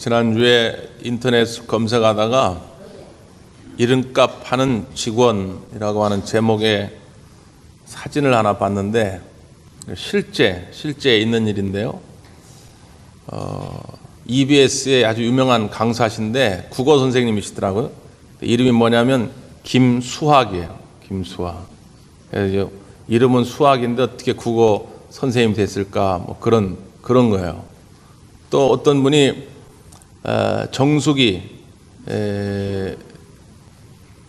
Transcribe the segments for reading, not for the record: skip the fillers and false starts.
지난주에 인터넷 검색하다가 이름값 하는 직원이라고 하는 제목의 사진을 하나 봤는데 실제 있는 일인데요. EBS의 아주 유명한 강사신데 국어 선생님이시더라고요. 이름이 뭐냐면 김수학이에요. 김수학. 그래서 이름은 수학인데 어떻게 국어 선생님이 됐을까? 뭐 그런 거예요. 또 어떤 분이 정수기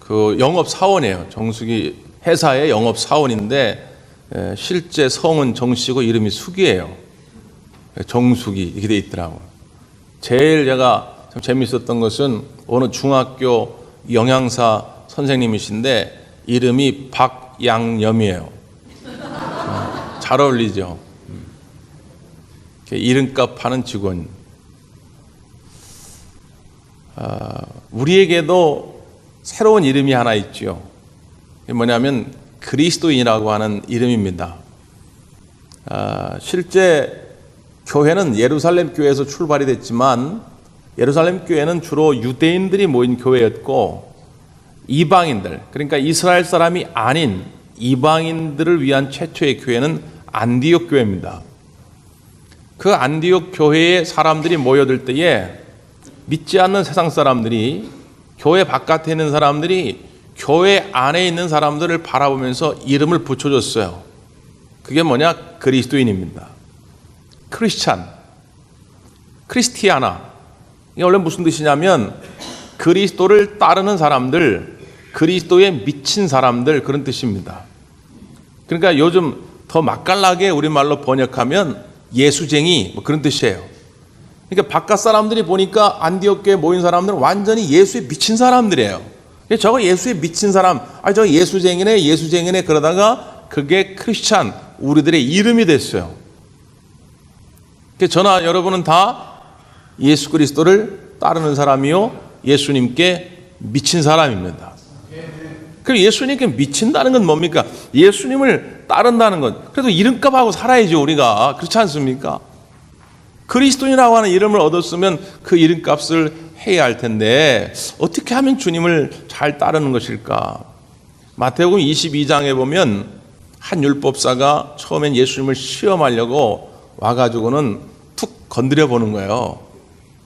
그 영업 사원이에요. 정수기 회사의 영업 사원인데 실제 성은 정씨고 이름이 숙이에요. 정수기 이렇게 돼 있더라고요. 제일 제가 참 재밌었던 것은 어느 중학교 영양사 선생님이신데 이름이 박양염이에요. 잘 어울리죠. 이름값 하는 직원. 우리에게도 새로운 이름이 하나 있죠. 뭐냐면 그리스도인이라고 하는 이름입니다. 실제 교회는 예루살렘 교회에서 출발이 됐지만 예루살렘 교회는 주로 유대인들이 모인 교회였고 이방인들, 그러니까 이스라엘 사람이 아닌 이방인들을 위한 최초의 교회는 안디옥 교회입니다. 그 안디옥 교회에 사람들이 모여들 때에 믿지 않는 세상 사람들이, 교회 바깥에 있는 사람들이 교회 안에 있는 사람들을 바라보면서 이름을 붙여줬어요. 그게 뭐냐? 그리스도인입니다. 크리스찬, 크리스티아나. 이게 원래 무슨 뜻이냐면 그리스도를 따르는 사람들, 그리스도에 미친 사람들, 그런 뜻입니다. 그러니까 요즘 더 맛깔나게 우리말로 번역하면 예수쟁이, 뭐 그런 뜻이에요. 그러니까 바깥 사람들이 보니까 안디옥교에 모인 사람들은 완전히 예수에 미친 사람들이에요. 저거 예수에 미친 사람, 저거 예수쟁이네 그러다가 그게 크리스찬, 우리들의 이름이 됐어요. 저나 여러분은 다 예수 그리스도를 따르는 사람이요, 예수님께 미친 사람입니다. 그리고 예수님께 미친다는 건 뭡니까? 예수님을 따른다는 것. 그래도 이름값하고 살아야죠, 우리가. 그렇지 않습니까? 그리스도인이라고 하는 이름을 얻었으면 그 이름값을 해야 할 텐데 어떻게 하면 주님을 잘 따르는 것일까? 마태복음 22장에 보면 한 율법사가 처음엔 예수님을 시험하려고 와가지고는 툭 건드려 보는 거예요.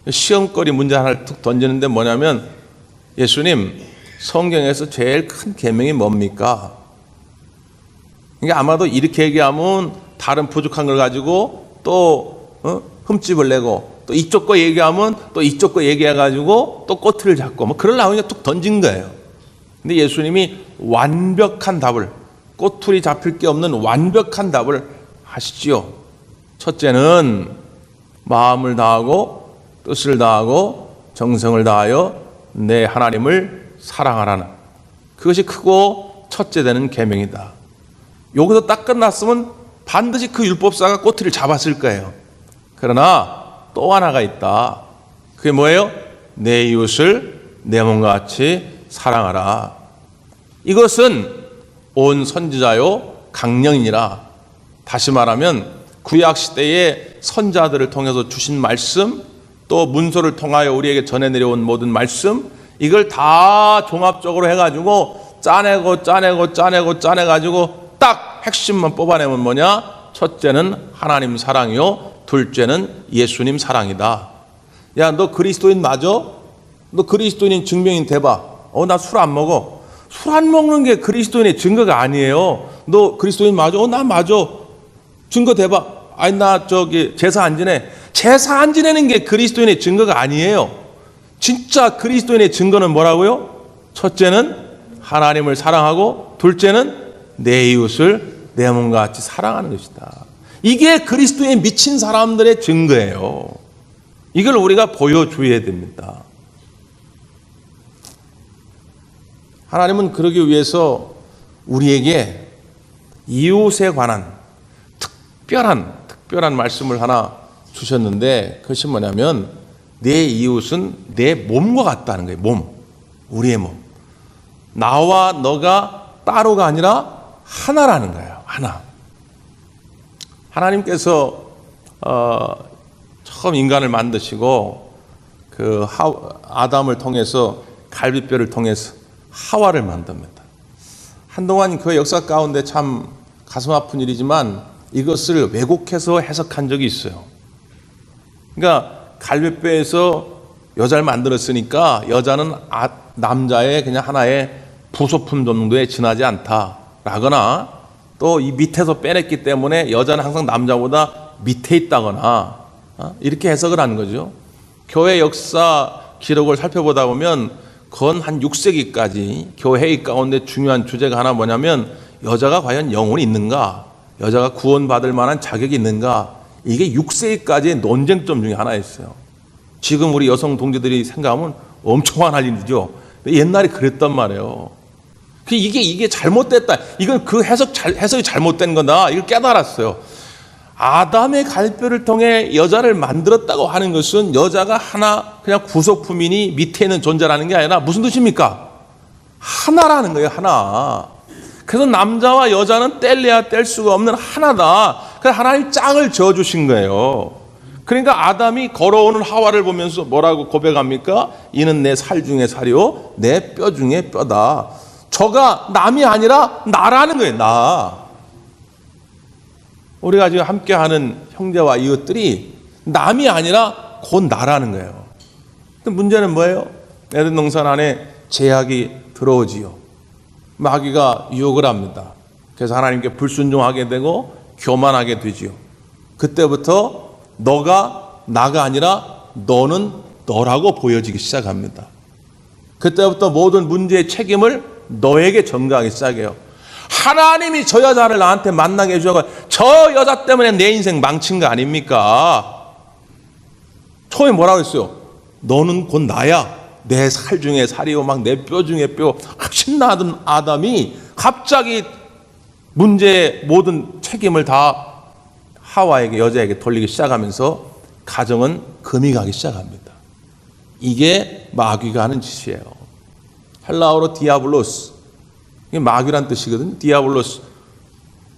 시험거리 문제 하나를 툭 던지는데 뭐냐면, 예수님, 성경에서 제일 큰 계명이 뭡니까? 그러니까 아마도 이렇게 얘기하면 다른 부족한 걸 가지고 또 흠집을 내고, 또 이쪽 거 얘기하면 또 이쪽 거 얘기해가지고 또 꼬투리를 잡고, 뭐 그러려고 그냥 툭 던진 거예요. 근데 예수님이 완벽한 답을, 꼬투리 잡힐 게 없는 완벽한 답을 하시지요. 첫째는 마음을 다하고 뜻을 다하고 정성을 다하여 내 하나님을 사랑하라는, 그것이 크고 첫째 되는 계명이다. 여기서 딱 끝났으면 반드시 그 율법사가 꼬투리를 잡았을 거예요. 그러나 또 하나가 있다. 그게 뭐예요? 내 이웃을 내 몸과 같이 사랑하라. 이것은 온 선지자요 강령이니라. 다시 말하면 구약시대의 선자들을 통해서 주신 말씀, 또 문서를 통하여 우리에게 전해 내려온 모든 말씀, 이걸 다 종합적으로 해가지고 짜내가지고 딱 핵심만 뽑아내면 뭐냐? 첫째는 하나님 사랑이요, 둘째는 예수님 사랑이다. 야, 너 그리스도인 맞아? 너 그리스도인인 증명인 대봐. 나 술 안 먹어. 술 안 먹는 게 그리스도인의 증거가 아니에요. 너 그리스도인 맞아? 나 맞아. 증거 대봐. 나 제사 안 지내. 제사 안 지내는 게 그리스도인의 증거가 아니에요. 진짜 그리스도인의 증거는 뭐라고요? 첫째는 하나님을 사랑하고, 둘째는 내 이웃을 내 몸과 같이 사랑하는 것이다. 이게 그리스도에 미친 사람들의 증거예요. 이걸 우리가 보여줘야 됩니다. 하나님은 그러기 위해서 우리에게 이웃에 관한 특별한 말씀을 하나 주셨는데, 그것이 뭐냐면 내 이웃은 내 몸과 같다는 거예요. 몸, 우리의 몸. 나와 너가 따로가 아니라 하나라는 거예요. 하나. 하나님께서 처음 인간을 만드시고 아담을 통해서 갈비뼈를 통해서 하와를 만듭니다. 한동안 그 역사 가운데 참 가슴 아픈 일이지만 이것을 왜곡해서 해석한 적이 있어요. 그러니까 갈비뼈에서 여자를 만들었으니까 여자는 남자의 그냥 하나의 부속품 정도에 지나지 않다라거나, 또 이 밑에서 빼냈기 때문에 여자는 항상 남자보다 밑에 있다거나, 이렇게 해석을 하는 거죠. 교회 역사 기록을 살펴보다 보면 건 한 6세기까지 교회 가운데 중요한 주제가 하나 뭐냐면 여자가 과연 영혼이 있는가, 여자가 구원받을 만한 자격이 있는가, 이게 6세기까지의 논쟁점 중에 하나였어요. 지금 우리 여성 동지들이 생각하면 엄청 화날 일이죠. 옛날에 그랬단 말이에요. 이게 잘못됐다. 이건 그 해석이 잘못된 거다. 이걸 깨달았어요. 아담의 갈뼈를 통해 여자를 만들었다고 하는 것은 여자가 하나 그냥 구속품이니 밑에 있는 존재라는 게 아니라 무슨 뜻입니까? 하나라는 거예요. 하나. 그래서 남자와 여자는 뗄래야 뗄 수가 없는 하나다. 그래서 하나님 짝을 저어주신 거예요. 그러니까 아담이 걸어오는 하와를 보면서 뭐라고 고백합니까? 이는 내 살 중에 살이요 내 뼈 중에 뼈다. 저가 남이 아니라 나라는 거예요. 나. 우리가 지금 함께하는 형제와 이웃들이 남이 아니라 곧 나라는 거예요. 근데 문제는 뭐예요? 에덴 동산 안에 제약이 들어오지요. 마귀가 유혹을 합니다. 그래서 하나님께 불순종하게 되고 교만하게 되지요. 그때부터 너가 나가 아니라 너는 너라고 보여지기 시작합니다. 그때부터 모든 문제의 책임을 너에게 전가하기 시작해요. 하나님이 저 여자를 나한테 만나게 해주셔서 저 여자 때문에 내 인생 망친 거 아닙니까? 처음에 뭐라고 했어요? 너는 곧 나야. 내 살 중에 살이요 막 내 뼈 중에 뼈. 신나던 아담이 갑자기 문제의 모든 책임을 다 하와에게, 여자에게 돌리기 시작하면서 가정은 금이 가기 시작합니다. 이게 마귀가 하는 짓이에요. 헬라어로 디아블로스, 이게 마귀란 뜻이거든요. 디아블로스,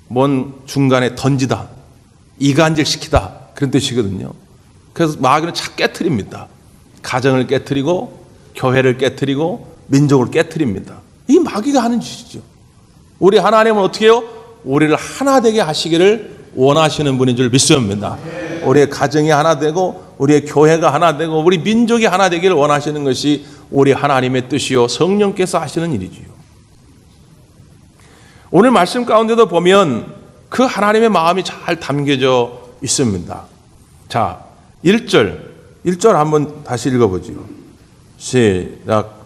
뭔 중간에 던지다, 이간질시키다, 그런 뜻이거든요. 그래서 마귀는 착 깨트립니다. 가정을 깨트리고 교회를 깨트리고 민족을 깨트립니다. 이 마귀가 하는 짓이죠. 우리 하나님은 어떻게 해요? 우리를 하나 되게 하시기를 원하시는 분인 줄 믿습니다. 우리의 가정이 하나 되고 우리의 교회가 하나 되고 우리 민족이 하나 되기를 원하시는 것이 우리 하나님의 뜻이요 성령께서 하시는 일이지요. 오늘 말씀 가운데도 보면 그 하나님의 마음이 잘 담겨져 있습니다. 자, 1절 한번 다시 읽어보죠. 시작.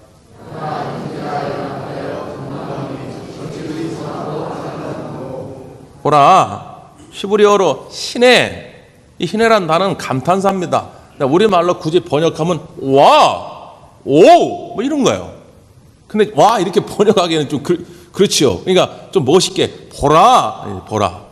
보라, 히브리어로 희내, 이 희내라는 단어는 감탄사입니다. 우리말로 굳이 번역하면 와, 오, 뭐 이런 거예요. 근데 와 이렇게 번역하기에는 좀 그렇지요. 그러니까 좀 멋있게 보라.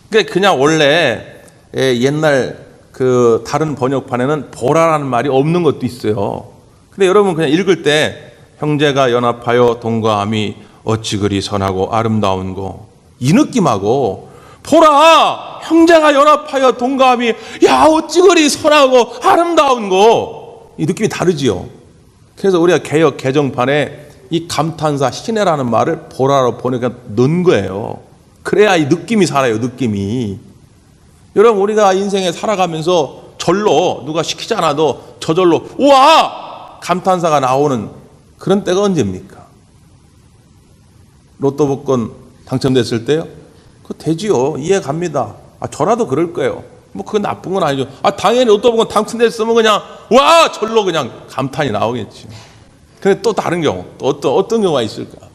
그냥 원래 옛날 그 다른 번역판에는 보라라는 말이 없는 것도 있어요. 근데 여러분 그냥 읽을 때 형제가 연합하여 동거함이 어찌 그리 선하고 아름다운고, 이 느낌하고 보라 형제가 연합하여 동거함이 야 어찌 그리 선하고 아름다운고, 이 느낌이 다르지요. 그래서 우리가 개역 개정판에 이 감탄사 희내라는 말을 보라로 번역해 넣은 거예요. 그래야 이 느낌이 살아요. 느낌이. 여러분 우리가 인생에 살아가면서 절로 누가 시키지 않아도 저절로 우와 감탄사가 나오는 그런 때가 언제입니까? 로또 복권 당첨됐을 때요? 그거 되지요. 이해 갑니다. 저라도 그럴 거예요. 뭐 그건 나쁜 건 아니죠. 당연히 로또 복권 당첨됐으면 그냥 와 절로 그냥 감탄이 나오겠지. 근데 또 다른 경우, 또 어떤 경우가 있을까?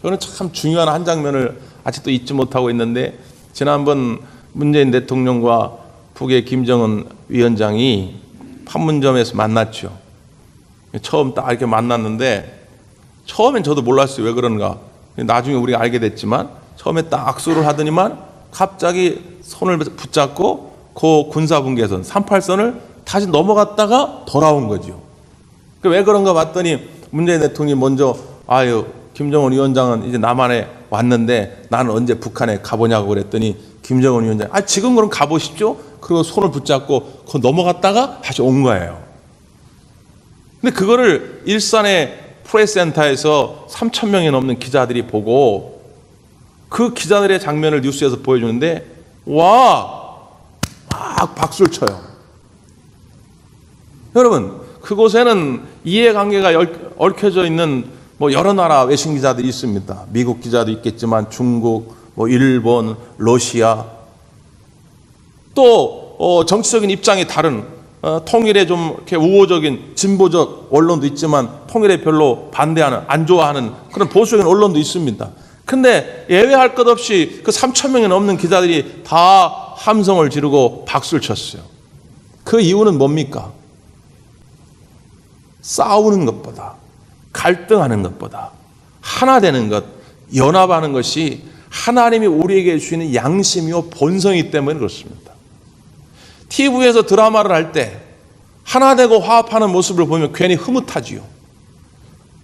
저는 참 중요한 한 장면을 아직도 잊지 못하고 있는데, 지난번 문재인 대통령과 북의 김정은 위원장이 판문점에서 만났죠. 처음 딱 이렇게 만났는데, 처음엔 저도 몰랐어요. 왜 그런가. 나중에 우리가 알게 됐지만, 처음에 딱 악수를 하더니만 갑자기 손을 붙잡고 그 군사분계선, 38선을 다시 넘어갔다가 돌아온 거죠. 왜 그런가 봤더니 문재인 대통령이 먼저 김정은 위원장은 이제 남한에 왔는데 나는 언제 북한에 가보냐고 그랬더니 김정은 위원장, 지금 그럼 가보십시오. 그리고 손을 붙잡고 그 넘어갔다가 다시 온 거예요. 근데 그거를 일산의 프레스센터에서 3,000명이 넘는 기자들이 보고 그 기자들의 장면을 뉴스에서 보여주는데 막 박수를 쳐요. 여러분, 그곳에는 이해관계가 얽혀져 있는 여러 나라 외신 기자들이 있습니다. 미국 기자도 있겠지만 중국, 일본, 러시아, 또 정치적인 입장이 다른 통일에 좀 이렇게 우호적인 진보적 언론도 있지만 통일에 별로 반대하는, 안 좋아하는 그런 보수적인 언론도 있습니다. 근데 예외할 것 없이 그 3,000명이 넘는 기자들이 다 함성을 지르고 박수를 쳤어요. 그 이유는 뭡니까? 싸우는 것보다, 갈등하는 것보다 하나 되는 것, 연합하는 것이 하나님이 우리에게 주시는 양심이요 본성이기 때문에 그렇습니다. TV에서 드라마를 할 때 하나 되고 화합하는 모습을 보면 괜히 흐뭇하지요.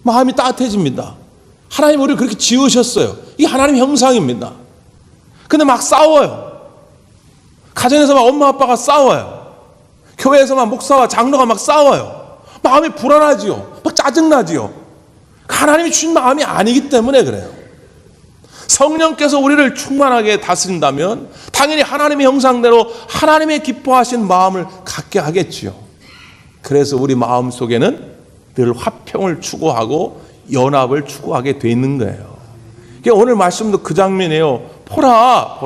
마음이 따뜻해집니다. 하나님 우리를 그렇게 지으셨어요. 이게 하나님 형상입니다. 근데 막 싸워요. 가정에서 막 엄마 아빠가 싸워요. 교회에서 막 목사와 장로가 막 싸워요. 마음이 불안하지요. 막 짜증나지요. 하나님이 주신 마음이 아니기 때문에 그래요. 성령께서 우리를 충만하게 다스린다면 당연히 하나님의 형상대로 하나님의 기뻐하신 마음을 갖게 하겠지요. 그래서 우리 마음 속에는 늘 화평을 추구하고 연합을 추구하게 돼 있는 거예요. 오늘 말씀도 그 장면이에요. 보라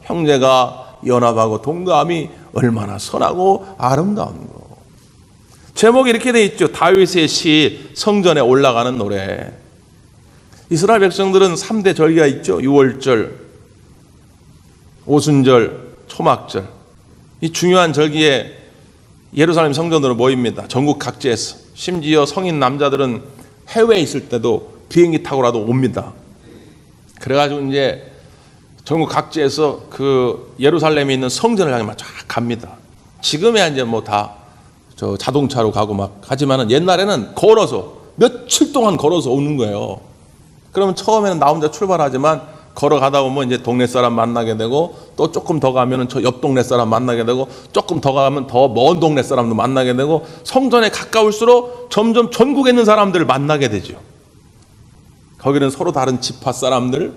형제가 연합하고 동감이 얼마나 선하고 아름다운 거. 제목이 이렇게 돼 있죠. 다윗의 시 성전에 올라가는 노래. 이스라엘 백성들은 3대 절기가 있죠. 유월절, 오순절, 초막절. 이 중요한 절기에 예루살렘 성전으로 모입니다. 전국 각지에서. 심지어 성인 남자들은 해외에 있을 때도 비행기 타고라도 옵니다. 그래가지고 이제 전국 각지에서 그 예루살렘에 있는 성전을 향해 쫙 갑니다. 지금이야 이제 다 자동차로 가고 막 하지만은 옛날에는 걸어서 며칠 동안 걸어서 오는 거예요. 그러면 처음에는 나 혼자 출발하지만 걸어가다 보면 이제 동네 사람 만나게 되고 또 조금 더 가면은 저 옆 동네 사람 만나게 되고 조금 더 가면 더 먼 동네 사람도 만나게 되고 성전에 가까울수록 점점 전국에 있는 사람들을 만나게 되죠. 거기는 서로 다른 지파 사람들,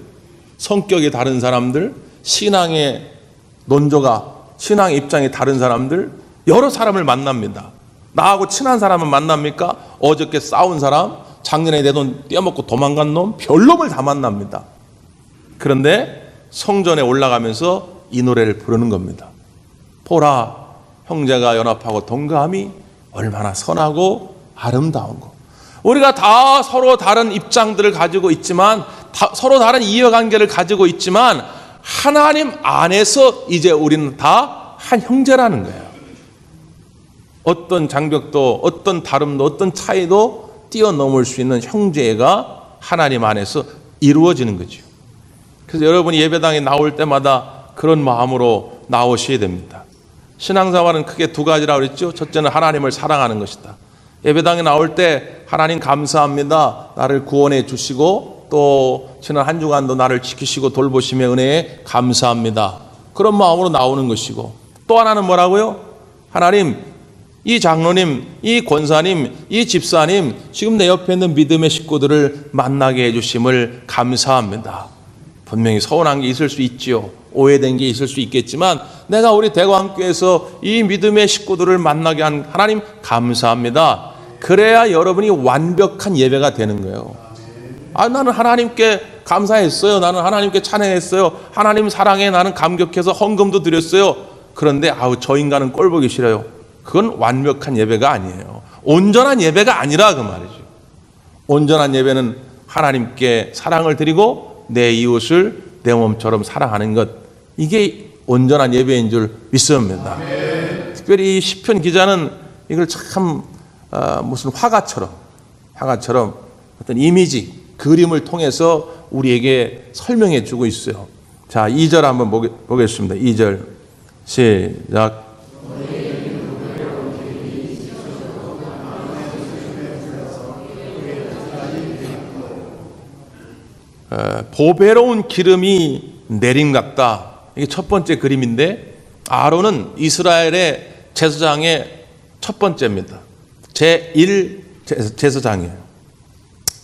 성격이 다른 사람들, 신앙의 논조가, 신앙의 입장이 다른 사람들, 여러 사람을 만납니다. 나하고 친한 사람은 만납니까? 어저께 싸운 사람, 작년에 내 돈 떼어먹고 도망간 놈, 별놈을 다 만납니다. 그런데 성전에 올라가면서 이 노래를 부르는 겁니다. 보라, 형제가 연합하고 동감이 얼마나 선하고 아름다운 거. 우리가 다 서로 다른 입장들을 가지고 있지만, 서로 다른 이해관계를 가지고 있지만 하나님 안에서 이제 우리는 다 한 형제라는 거예요. 어떤 장벽도, 어떤 다름도, 어떤 차이도 뛰어넘을 수 있는 형제가 하나님 안에서 이루어지는 거죠. 그래서 여러분이 예배당에 나올 때마다 그런 마음으로 나오셔야 됩니다. 신앙생활은 크게 두 가지라고 그랬죠. 첫째는 하나님을 사랑하는 것이다. 예배당에 나올 때 하나님 감사합니다. 나를 구원해 주시고 또 지난 한 주간도 나를 지키시고 돌보심의 은혜에 감사합니다. 그런 마음으로 나오는 것이고, 또 하나는 뭐라고요? 하나님, 이 장로님, 이 권사님, 이 집사님, 지금 내 옆에 있는 믿음의 식구들을 만나게 해주심을 감사합니다. 분명히 서운한 게 있을 수 있지요. 오해된 게 있을 수 있겠지만 내가 우리 대광교회에서 이 믿음의 식구들을 만나게 한 하나님 감사합니다. 그래야 여러분이 완벽한 예배가 되는 거예요. 나는 하나님께 감사했어요. 나는 하나님께 찬양했어요. 하나님 사랑에 나는 감격해서 헌금도 드렸어요. 그런데 저 인간은 꼴 보기 싫어요. 그건 완벽한 예배가 아니에요. 온전한 예배가 아니라 그 말이죠. 온전한 예배는 하나님께 사랑을 드리고 내 이웃을 내 몸처럼 사랑하는 것, 이게 온전한 예배인 줄 믿습니다. 특별히 이 시편 기자는 이걸 참 무슨 화가처럼 어떤 이미지, 그림을 통해서 우리에게 설명해 주고 있어요. 자, 2절 한번 보겠습니다. 2절 시작. 보배로운 기름이 내림 같다. 이게 첫 번째 그림인데, 아론은 이스라엘의 제사장의 첫 번째입니다. 제1 제사장이에요.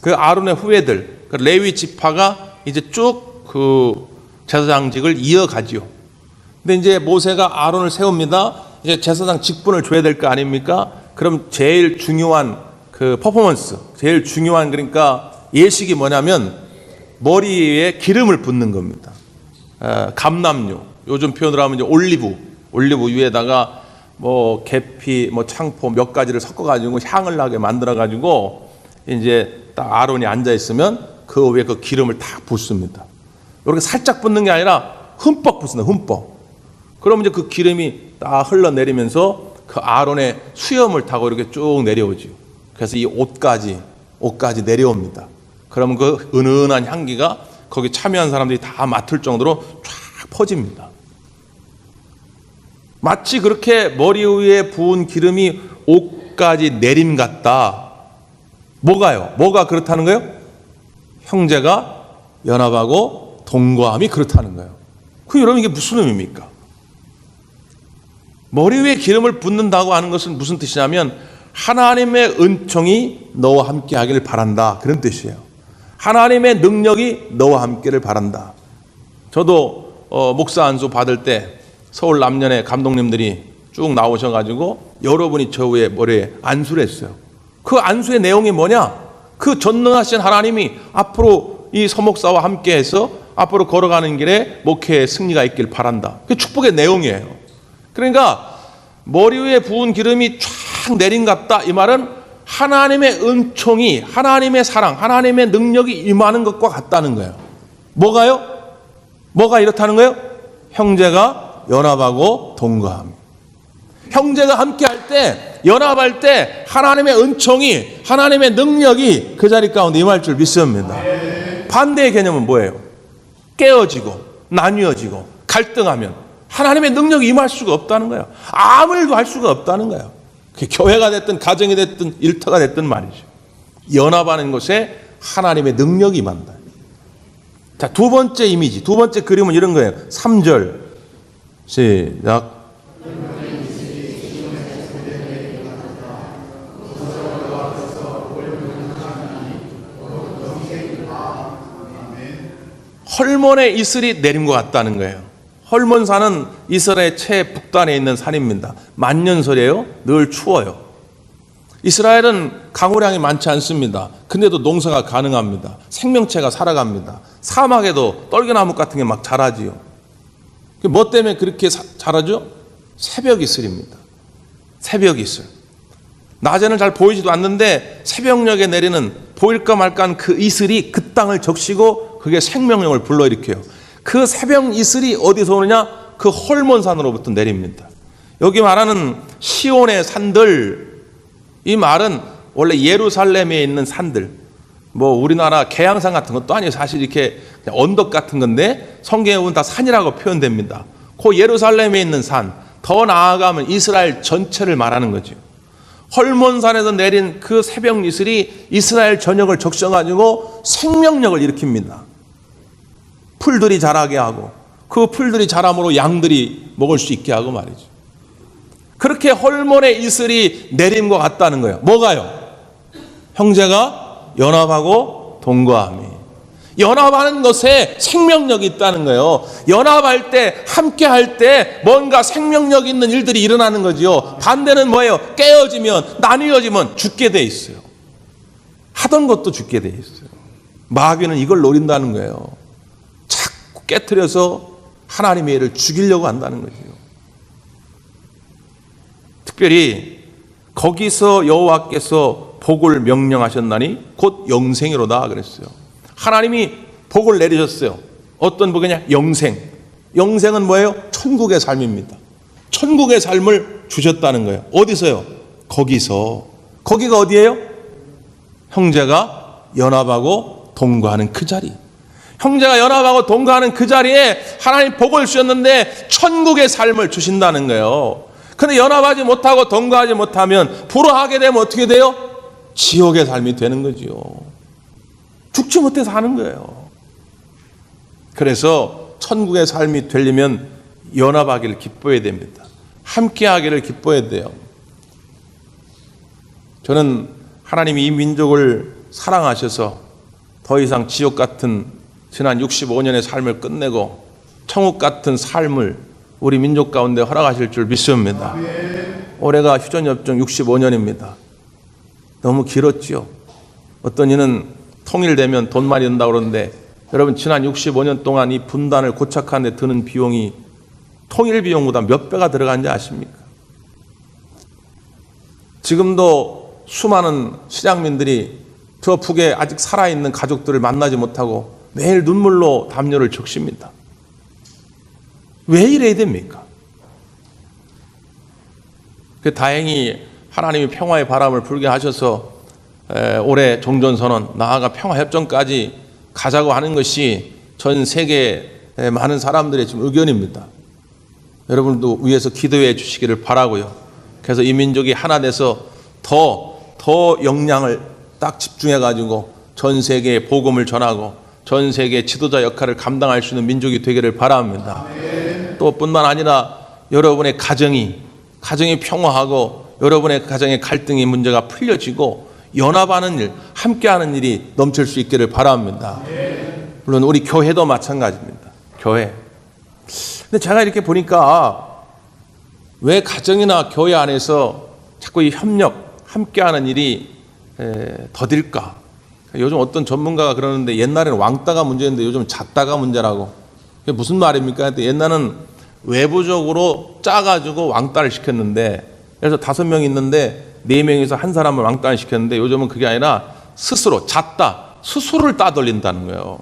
그 아론의 후예들, 그 레위 지파가 이제 쭉 그 제사장직을 이어가지요. 근데 이제 모세가 아론을 세웁니다. 이제 제사장 직분을 줘야 될 거 아닙니까? 그럼 제일 중요한 그 퍼포먼스, 제일 중요한 그러니까 예식이 뭐냐면 머리에 기름을 붓는 겁니다. 감람류, 요즘 표현으로 하면 이제 올리브 위에다가 뭐 계피, 뭐 창포 몇 가지를 섞어가지고 향을 나게 만들어가지고 이제 딱 아론이 앉아 있으면 그 위에 그 기름을 다 붓습니다. 이렇게 살짝 붓는 게 아니라 흠뻑 붓습니다. 흠뻑. 그러면 이제 그 기름이 딱 흘러내리면서 그 아론의 수염을 타고 이렇게 쭉 내려오죠. 그래서 이 옷까지 내려옵니다. 그러면 그 은은한 향기가 거기 참여한 사람들이 다 맡을 정도로 쫙 퍼집니다. 마치 그렇게 머리 위에 부은 기름이 옷까지 내림 같다. 뭐가요? 뭐가 그렇다는 거예요? 형제가 연합하고 동거함이 그렇다는 거예요. 그 여러분 이게 무슨 의미입니까? 머리 위에 기름을 붓는다고 하는 것은 무슨 뜻이냐면 하나님의 은총이 너와 함께 하기를 바란다, 그런 뜻이에요. 하나님의 능력이 너와 함께를 바란다. 저도 목사 안수 받을 때 서울 남년의 감독님들이 쭉 나오셔가지고 여러분이 저 위에 머리에 안수를 했어요. 그 안수의 내용이 뭐냐? 그 전능하신 하나님이 앞으로 이 서목사와 함께해서 앞으로 걸어가는 길에 목회의 승리가 있길 바란다. 그게 축복의 내용이에요. 그러니까 머리 위에 부은 기름이 쫙 내린 것 같다. 이 말은 하나님의 은총이, 하나님의 사랑, 하나님의 능력이 임하는 것과 같다는 거예요. 뭐가요? 뭐가 이렇다는 거예요? 형제가 연합하고 동거함. 형제가 함께 할 때, 연합할 때 하나님의 은총이, 하나님의 능력이 그 자리 가운데 임할 줄 믿습니다. 반대의 개념은 뭐예요? 깨어지고 나뉘어지고 갈등하면 하나님의 능력이 임할 수가 없다는 거예요. 아무 일도 할 수가 없다는 거예요. 그게 교회가 됐든 가정이 됐든 일터가 됐든 말이죠. 연합하는 것에 하나님의 능력이 임한다. 자, 두 번째 이미지, 두 번째 그림은 이런 거예요. 3절 시작. 헐몬의 이슬이 내린 것 같다는 거예요. 헐몬산은 이스라엘 최북단에 있는 산입니다. 만년설이에요. 늘 추워요. 이스라엘은 강우량이 많지 않습니다. 근데도 농사가 가능합니다. 생명체가 살아갑니다. 사막에도 떨겨나무 같은 게 막 자라지요. 뭐 때문에 그렇게 자라죠? 새벽 이슬입니다. 새벽 이슬. 낮에는 잘 보이지도 않는데 새벽녘에 내리는 보일까 말까한 그 이슬이 그 땅을 적시고 그게 생명력을 불러일으켜요. 그 새벽 이슬이 어디서 오느냐? 그 헐몬산으로부터 내립니다. 여기 말하는 시온의 산들, 이 말은 원래 예루살렘에 있는 산들, 뭐 우리나라 계양산 같은 것도 아니에요. 사실 이렇게 언덕 같은 건데 성경에 보면 다 산이라고 표현됩니다. 그 예루살렘에 있는 산, 더 나아가면 이스라엘 전체를 말하는 거죠. 헐몬산에서 내린 그 새벽 이슬이 이스라엘 전역을 적셔가지고 생명력을 일으킵니다. 풀들이 자라게 하고 그 풀들이 자람으로 양들이 먹을 수 있게 하고 말이죠. 그렇게 헐몬의 이슬이 내린 것 같다는 거예요. 뭐가요? 형제가 연합하고 동거함이. 연합하는 것에 생명력이 있다는 거예요. 연합할 때, 함께 할 때 뭔가 생명력 있는 일들이 일어나는 거지요. 반대는 뭐예요? 깨어지면, 나뉘어지면 죽게 돼 있어요. 하던 것도 죽게 돼 있어요. 마귀는 이걸 노린다는 거예요. 자꾸 깨트려서 하나님의 일을 죽이려고 한다는 거지요. 특별히 거기서 여호와께서 복을 명령하셨나니 곧 영생이로다 그랬어요. 하나님이 복을 내리셨어요. 어떤 복이냐? 영생. 영생은 뭐예요? 천국의 삶입니다. 천국의 삶을 주셨다는 거예요. 어디서요? 거기서. 거기가 어디예요? 형제가 연합하고 동거하는 그 자리. 형제가 연합하고 동거하는 그 자리에 하나님 복을 주셨는데 천국의 삶을 주신다는 거예요. 근데 연합하지 못하고 동거하지 못하면 불화하게 되면 어떻게 돼요? 지옥의 삶이 되는 거지요. 죽지 못해 사는 거예요. 그래서 천국의 삶이 되려면 연합하기를 기뻐해야 됩니다. 함께하기를 기뻐해야 돼요. 저는 하나님이 이 민족을 사랑하셔서 더 이상 지옥 같은 지난 65년의 삶을 끝내고 천국 같은 삶을 우리 민족 가운데 허락하실 줄 믿습니다. 올해가 휴전협정 65년입니다. 너무 길었지요. 어떤 이는 통일되면 돈 많이 든다고 그러는데 여러분, 지난 65년 동안 이 분단을 고착하는 데 드는 비용이 통일 비용보다 몇 배가 들어간지 아십니까? 지금도 수많은 실향민들이 저 북에 아직 살아있는 가족들을 만나지 못하고 매일 눈물로 담요를 적십니다. 왜 이래야 됩니까? 다행히 하나님이 평화의 바람을 불게 하셔서 올해 종전선언, 나아가 평화협정까지 가자고 하는 것이 전 세계 많은 사람들의 지금 의견입니다. 여러분도 위에서 기도해 주시기를 바라고요. 그래서 이 민족이 하나 돼서 더 역량을 딱 집중해 가지고 전 세계에 복음을 전하고 전 세계 지도자 역할을 감당할 수 있는 민족이 되기를 바랍니다. 또 뿐만 아니라 여러분의 가정이 평화하고 여러분의 가정의 갈등의 문제가 풀려지고 연합하는 일, 함께하는 일이 넘칠 수 있기를 바랍니다. 물론 우리 교회도 마찬가지입니다. 교회. 근데 제가 이렇게 보니까 왜 가정이나 교회 안에서 자꾸 이 협력, 함께하는 일이 더딜까? 요즘 어떤 전문가가 그러는데 옛날에는 왕따가 문제였는데 요즘 잣다가 문제라고. 그게 무슨 말입니까? 옛날에는 외부적으로 짜가지고 왕따를 시켰는데, 그래서 5명 있는데 4명에서 한 사람을 왕따를 시켰는데 요즘은 그게 아니라 스스로 스스로를 따돌린다는 거예요.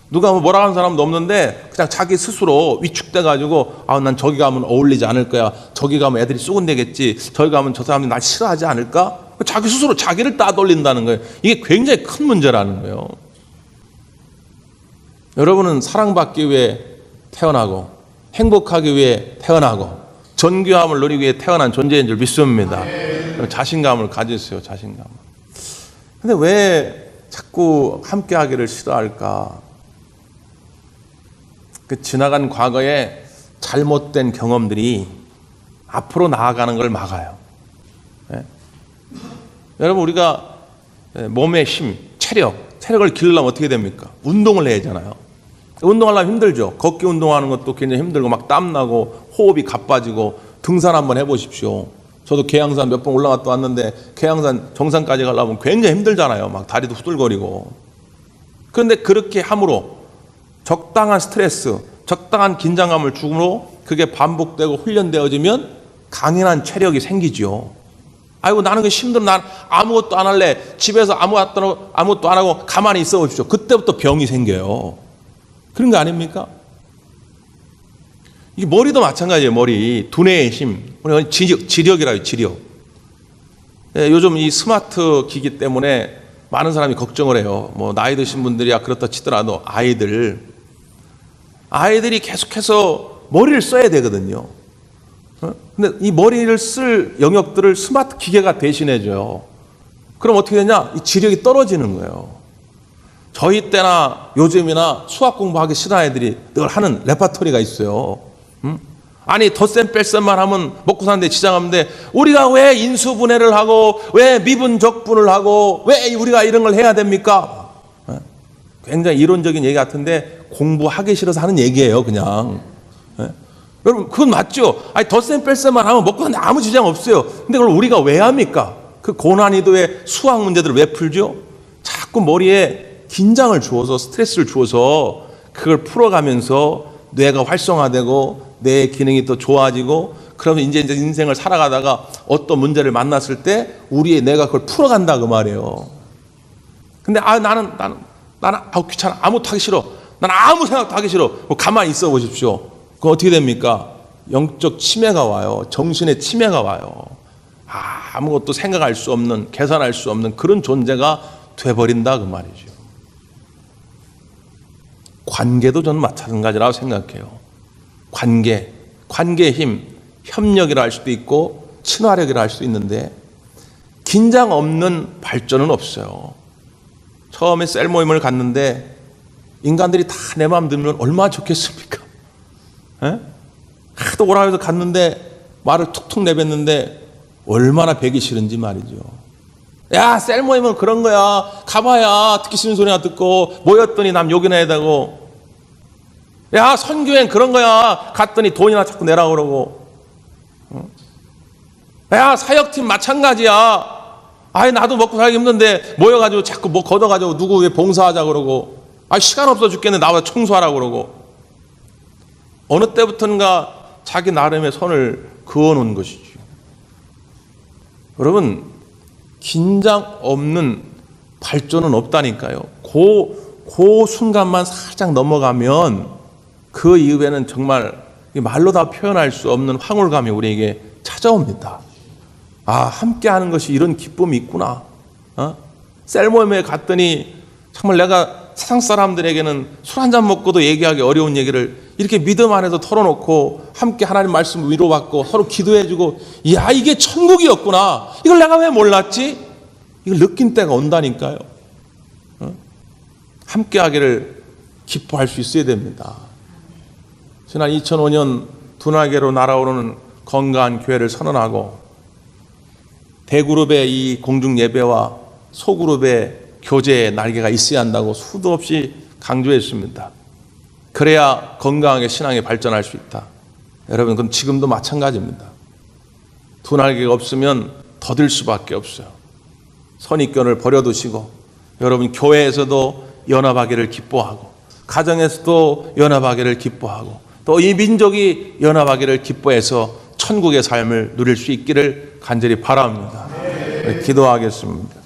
누가 뭐라 하는 사람도 없는데 그냥 자기 스스로 위축돼 가지고 난 저기 가면 어울리지 않을 거야, 저기 가면 애들이 쑥은되겠지, 저기 가면 저 사람들이 날 싫어하지 않을까, 자기 스스로 자기를 따돌린다는 거예요. 이게 굉장히 큰 문제라는 거예요. 여러분은 사랑받기 위해 태어나고 행복하기 위해 태어나고 존귀함을 누리기 위해 태어난 존재인 줄 믿습니다. 자신감을 가지세요. 자신감. 근데 왜 자꾸 함께하기를 싫어할까? 그 지나간 과거의 잘못된 경험들이 앞으로 나아가는 걸 막아요. 네? 여러분, 우리가 몸의 힘, 체력을 기르려면 어떻게 됩니까? 운동을 해야 하잖아요. 운동하려면 힘들죠. 걷기 운동하는 것도 굉장히 힘들고 막 땀나고 호흡이 가빠지고. 등산 한번 해보십시오. 저도 계양산 몇 번 올라갔다 왔는데 계양산 정상까지 가려면 굉장히 힘들잖아요. 막 다리도 후들거리고. 그런데 그렇게 함으로 적당한 스트레스, 적당한 긴장감을 주므로 그게 반복되고 훈련되어지면 강인한 체력이 생기죠. 아이고, 나는 그 힘들어. 난 아무것도 안 할래. 집에서 아무것도 안 하고 가만히 있어 보십시오. 그때부터 병이 생겨요. 그런 거 아닙니까? 이게 머리도 마찬가지예요. 머리, 두뇌의 힘. 우리가 지력이라요, 지력. 요즘 이 스마트 기기 때문에 많은 사람이 걱정을 해요. 뭐 나이 드신 분들이야 그렇다 치더라도 아이들이 계속해서 머리를 써야 되거든요. 근데 이 머리를 쓸 영역들을 스마트 기계가 대신해줘요. 그럼 어떻게 되냐? 이 지력이 떨어지는 거예요. 저희 때나 요즘이나 수학 공부하기 싫은 아이들이 늘 하는 레파토리가 있어요. 아니, 덧셈 뺄셈만 하면 먹고 사는데 지장하는데 우리가 왜 인수분해를 하고 왜 미분적분을 하고 왜 우리가 이런 걸 해야 됩니까? 굉장히 이론적인 얘기 같은데 공부하기 싫어서 하는 얘기예요, 그냥. 여러분, 그건 맞죠? 아니, 덧셈 뺄셈만 하면 먹고 사는데 아무 지장 없어요. 근데 그걸 우리가 왜 합니까? 그 고난이도의 수학 문제들을 왜 풀죠? 자꾸 머리에 긴장을 주어서 스트레스를 주어서 그걸 풀어가면서 뇌가 활성화되고 뇌의 기능이 더 좋아지고, 그러면 이제 인생을 살아가다가 어떤 문제를 만났을 때 우리의 뇌가 그걸 풀어간다 그 말이에요. 근데 나는 귀찮아, 아무것도 하기 싫어, 나는 아무 생각도 하기 싫어. 가만히 있어 보십시오. 그럼 어떻게 됩니까? 영적 치매가 와요. 정신의 치매가 와요. 아무것도 생각할 수 없는, 계산할 수 없는 그런 존재가 돼버린다 그 말이죠. 관계도 저는 마찬가지라고 생각해요. 관계의 힘, 협력이라 할 수도 있고 친화력이라 할 수도 있는데 긴장 없는 발전은 없어요. 처음에 셀 모임을 갔는데 인간들이 다 내 마음 들면 얼마나 좋겠습니까? 에? 하도 오라 해서 갔는데 말을 툭툭 내뱉는데 얼마나 배기 싫은지 말이죠. 야, 셀 모임은 그런 거야. 가봐야 듣기 싫은 소리나 듣고 모였더니 남 욕이나 해다고. 야, 선교행 그런 거야. 갔더니 돈이나 자꾸 내라 그러고. 야, 사역팀 마찬가지야. 아이, 나도 먹고 살기 힘든데 모여가지고 자꾸 뭐 걷어가지고 누구 왜 봉사하자 그러고. 아, 시간 없어 죽겠네. 나와서 청소하라 그러고. 어느 때부턴가 자기 나름의 선을 그어놓은 것이죠. 여러분, 긴장 없는 발전은 없다니까요. 그 순간만 살짝 넘어가면 그 이후에는 정말 말로 다 표현할 수 없는 황홀감이 우리에게 찾아옵니다. 아, 함께 하는 것이 이런 기쁨이 있구나. 셀모임에 갔더니 정말 내가 세상 사람들에게는 술 한잔 먹고도 얘기하기 어려운 얘기를 이렇게 믿음 안에서 털어놓고 함께 하나님 말씀 위로받고 서로 기도해주고, 야, 이게 천국이었구나. 이걸 내가 왜 몰랐지? 이걸 느낀 때가 온다니까요. 함께 하기를 기뻐할 수 있어야 됩니다. 지난 2005년 둔하게로 날아오르는 건강한 교회를 선언하고 대그룹의 이 공중 예배와 소그룹의 교제의 날개가 있어야 한다고 수도 없이 강조했습니다. 그래야 건강하게 신앙이 발전할 수 있다. 여러분, 그럼 지금도 마찬가지입니다. 두 날개가 없으면 더딜 수밖에 없어요. 선입견을 버려두시고 여러분 교회에서도 연합하기를 기뻐하고 가정에서도 연합하기를 기뻐하고 또 이 민족이 연합하기를 기뻐해서 천국의 삶을 누릴 수 있기를 간절히 바랍니다. 네, 기도하겠습니다.